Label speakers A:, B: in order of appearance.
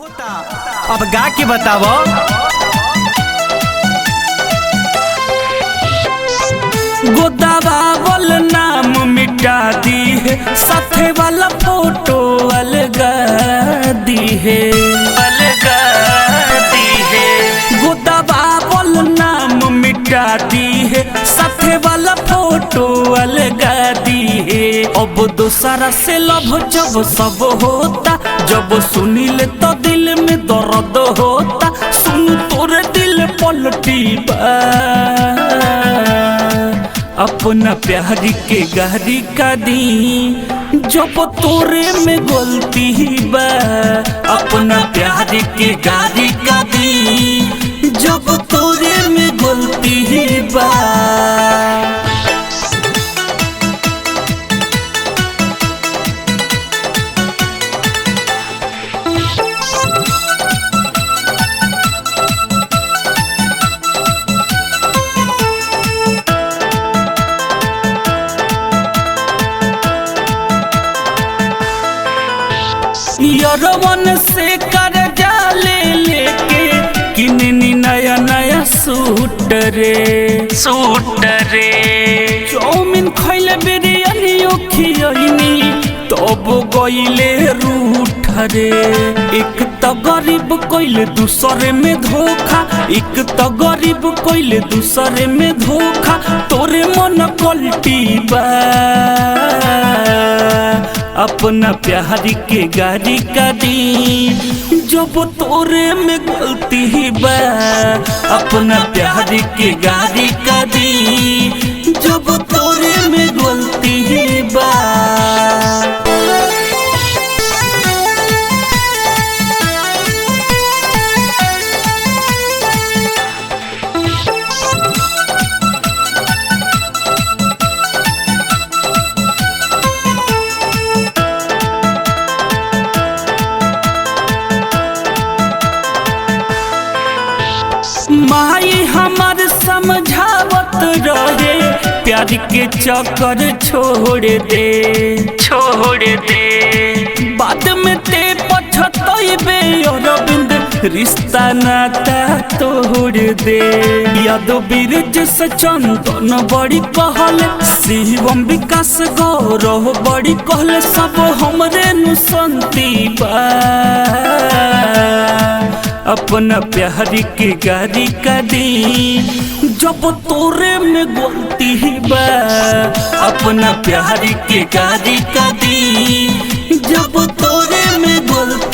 A: होता अब गा के बतावो। गोदाबावल नाम मिटा दी है, साथे वाला फोटो अलगा दी है, अलगा दी है। गोदाबावल नाम मिटा दी है, साथे वाला फोटो अलगा दी है। अब दूसरा से लव जब सब होता, जब सुनील तो दिल में दर्द होता। सुन तोरे दिल पलटी बा, अपना प्यार के गारी का दी, जब तोरे में गलती बा। अपना प्यार के गारी का दी, जब तोरे में गलती बा। यरवन से कर्जा ले लेके किननी नया नया सूट रे, सूट रे। चौमिन खैले बिरयानी खियनी तब गईले रूठ रे। एक तो गरीब कइले दूसरे में धोखा, एक तो गरीब कइले दूसरे में धोखा। तोरे मन पलटी बा, अपना प्यार के गारी का दी, जब तोरे में गलती बा। अपना प्यार के गारी का दी, जब तोरे में गलती बा। माई हमार समझावत रहे, प्यार के चक्कर छोड़ दे, छोड़ दे। बाद में ते पछतइबे अरविंद, रिश्ता नाता तोड़ दे। यादव बीरज से चंदन बड़ी कहले, शिवम विकास गौरव बड़ी कहले। सब हमरे नुसंती बा, अपना प्यार के गारी का दी, जब तोरे में गलती बा। अपना प्यार के गारी का दी, जब तोरे में गलती